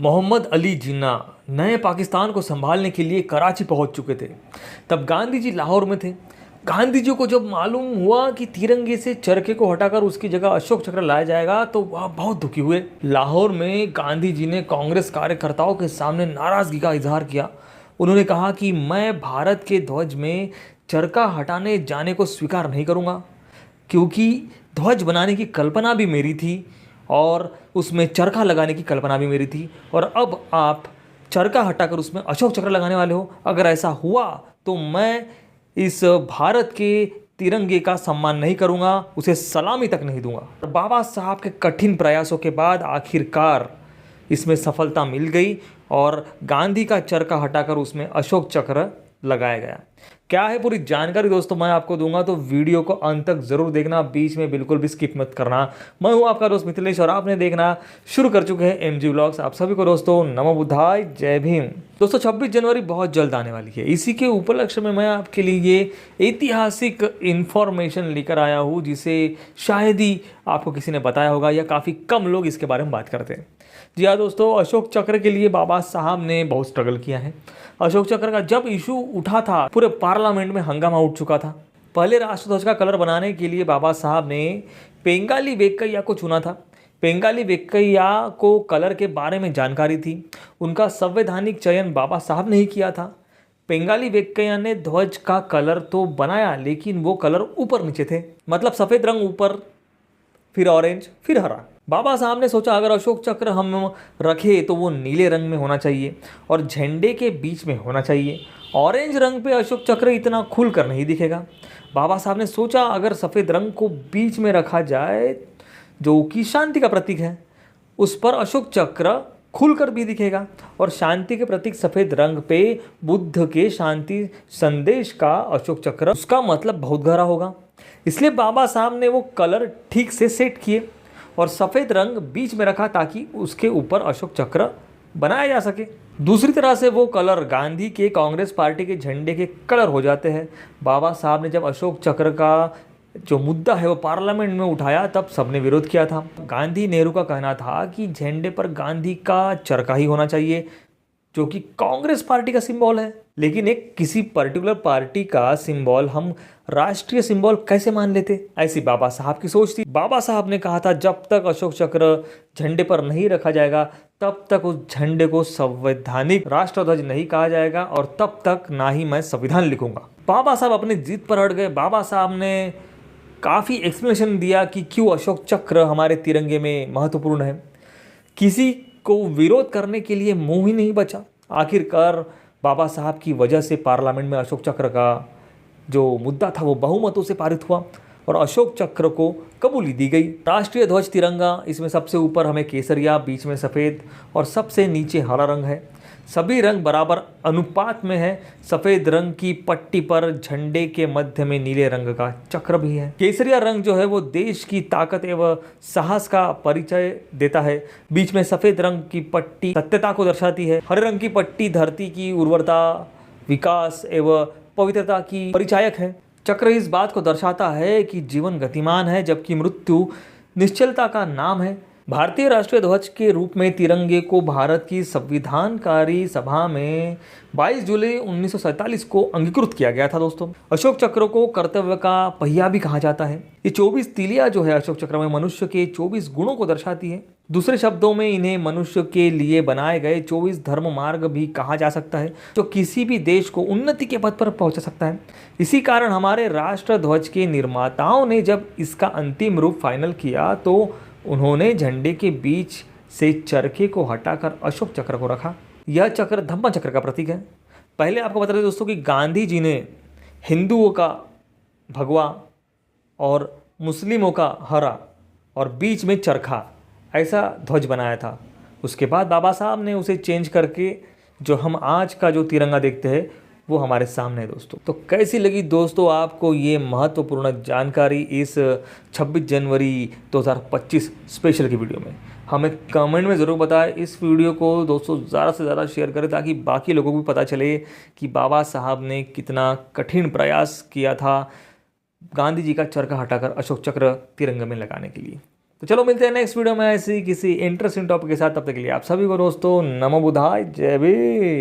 मोहम्मद अली जिन्ना नए पाकिस्तान को संभालने के लिए कराची पहुंच चुके थे। तब गांधी जी लाहौर में थे। गांधी जी को जब मालूम हुआ कि तिरंगे से चरखे को हटाकर उसकी जगह अशोक चक्र लाया जाएगा तो वह बहुत दुखी हुए। लाहौर में गांधी जी ने कांग्रेस कार्यकर्ताओं के सामने नाराजगी का इजहार किया। उन्होंने कहा कि मैं भारत के ध्वज में चरखा हटाने जाने को स्वीकार नहीं करूंगा, क्योंकि ध्वज बनाने की कल्पना भी मेरी थी और उसमें चरखा लगाने की कल्पना भी मेरी थी, और अब आप चरखा हटाकर उसमें अशोक चक्र लगाने वाले हो। अगर ऐसा हुआ तो मैं इस भारत के तिरंगे का सम्मान नहीं करूंगा, उसे सलामी तक नहीं दूंगा। बाबा साहब के कठिन प्रयासों के बाद आखिरकार इसमें सफलता मिल गई और गांधी का चरखा हटाकर उसमें अशोक चक्र लगाया गया। क्या है पूरी जानकारी दोस्तों मैं आपको दूंगा, तो वीडियो को अंत तक जरूर देखना, बीच में बिल्कुल भी स्किप मत करना। मैं हूं आपका दोस्त मिथिलेश और आपने देखना शुरू कर चुके हैं एमजी व्लॉग्स। आप सभी को दोस्तों नमो बुद्धाय, जय भीम। दोस्तों 26 जनवरी बहुत जल्द आने वाली है। इसी के उपलक्ष्य में मैं आपके लिए ये ऐतिहासिक इंफॉर्मेशन लेकर आया हूँ, जिसे शायद ही आपको किसी ने बताया होगा या काफ़ी कम लोग इसके बारे में बात करते हैं। जी हाँ दोस्तों, अशोक चक्र के लिए बाबा साहब ने बहुत स्ट्रगल किया है। अशोक चक्र का जब इशू उठा था पूरे पार्लियामेंट में हंगामा उठ चुका था। पहले राष्ट्रध्वज का कलर बनाने के लिए बाबा साहब ने पेंगाली वेंकैया को चुना था। पेंगाली वेंकैया को कलर के बारे में जानकारी थी, उनका संवैधानिक चयन बाबा साहब ने ही किया था। पेंगाली वेंकैया ने ध्वज का कलर तो बनाया, लेकिन वो कलर ऊपर नीचे थे, मतलब सफ़ेद रंग ऊपर, फिर ऑरेंज, फिर हरा। बाबा साहब ने सोचा अगर अशोक चक्र हम रखें तो वो नीले रंग में होना चाहिए और झंडे के बीच में होना चाहिए। ऑरेंज रंग पे अशोक चक्र इतना खुल कर नहीं दिखेगा। बाबा साहब ने सोचा अगर सफ़ेद रंग को बीच में रखा जाए, जो कि शांति का प्रतीक है, उस पर अशोक चक्र खुलकर भी दिखेगा, और शांति के प्रतीक सफ़ेद रंग पे बुद्ध के शांति संदेश का अशोक चक्र, उसका मतलब बहुत गहरा होगा। इसलिए बाबा साहब ने वो कलर ठीक से सेट किए और सफ़ेद रंग बीच में रखा ताकि उसके ऊपर अशोक चक्र बनाया जा सके। दूसरी तरह से वो कलर गांधी के कांग्रेस पार्टी के झंडे के कलर हो जाते हैं। बाबा साहब ने जब अशोक चक्र का जो मुद्दा है वो पार्लियामेंट में उठाया, तब सबने विरोध किया था। गांधी नेहरू का कहना था कि झंडे पर गांधी का चरखा ही होना चाहिए, जो कि कांग्रेस पार्टी का सिंबल है। लेकिन एक किसी पर्टिकुलर पार्टी का सिंबल हम राष्ट्रीय सिंबल कैसे मान लेते, ऐसी बाबा साहब की सोच थी। बाबा साहब ने कहा था जब तक अशोक चक्र झंडे पर नहीं रखा जाएगा तब तक उस झंडे को संवैधानिक राष्ट्रध्वज नहीं कहा जाएगा, और तब तक ना ही मैं संविधान लिखूंगा। बाबा साहब अपनी जिद पर अड़ गए। बाबा साहब ने काफ़ी एक्सप्लेनेशन दिया कि क्यों अशोक चक्र हमारे तिरंगे में महत्वपूर्ण है। किसी को विरोध करने के लिए मुंह ही नहीं बचा। आखिरकार बाबा साहब की वजह से पार्लियामेंट में अशोक चक्र का जो मुद्दा था वो बहुमतों से पारित हुआ और अशोक चक्र को कबूली दी गई। राष्ट्रीय ध्वज तिरंगा, इसमें सबसे ऊपर हमें केसरिया, बीच में सफ़ेद और सबसे नीचे हरा रंग है। सभी रंग बराबर अनुपात में है। सफ़ेद रंग की पट्टी पर झंडे के मध्य में नीले रंग का चक्र भी है। केसरिया रंग जो है वो देश की ताकत एवं साहस का परिचय देता है। बीच में सफ़ेद रंग की पट्टी सत्यता को दर्शाती है। हरे रंग की पट्टी धरती की उर्वरता, विकास एवं पवित्रता की परिचायक है। चक्र इस बात को दर्शाता है कि जीवन गतिमान है, जबकि मृत्यु निश्चलता का नाम है। भारतीय राष्ट्रीय ध्वज के रूप में तिरंगे को भारत की संविधानकारी सभा में 22 जुलाई 1947 को अंगीकृत किया गया था। दोस्तों अशोक चक्र को कर्तव्य का पहिया भी कहा जाता है। ये 24 तीलियां जो है अशोक चक्र में मनुष्य के 24 गुणों को दर्शाती है। दूसरे शब्दों में इन्हें मनुष्य के लिए बनाए गए 24 धर्म मार्ग भी कहा जा सकता है, जो किसी भी देश को उन्नति के पथ पर पहुंचा सकता है। इसी कारण हमारे राष्ट्र ध्वज के निर्माताओं ने जब इसका अंतिम रूप फाइनल किया तो उन्होंने झंडे के बीच से चरखे को हटाकर अशोक चक्र को रखा। यह चक्र धम्म चक्र का प्रतीक है। पहले आपको बता दें दोस्तों कि गांधी जी ने हिंदुओं का भगवा और मुस्लिमों का हरा और बीच में चरखा ऐसा ध्वज बनाया था। उसके बाद बाबा साहब ने उसे चेंज करके जो हम आज का जो तिरंगा देखते हैं वो हमारे सामने है। दोस्तों तो कैसी लगी दोस्तों आपको ये महत्वपूर्ण जानकारी इस 26 जनवरी 2025 स्पेशल की वीडियो में? हमें कमेंट में ज़रूर बताएं। इस वीडियो को दोस्तों ज़्यादा से ज़्यादा शेयर करें ताकि बाकी लोगों को भी पता चले कि बाबा साहब ने कितना कठिन प्रयास किया था गांधी जी का चरखा हटाकर अशोक चक्र तिरंगे में लगाने के लिए। तो चलो मिलते हैं नेक्स्ट वीडियो में ऐसी किसी इंटरेस्टिंग टॉपिक के साथ। तब तक के लिए आप सभी को दोस्तों नमो बुद्धाय, जय भीम।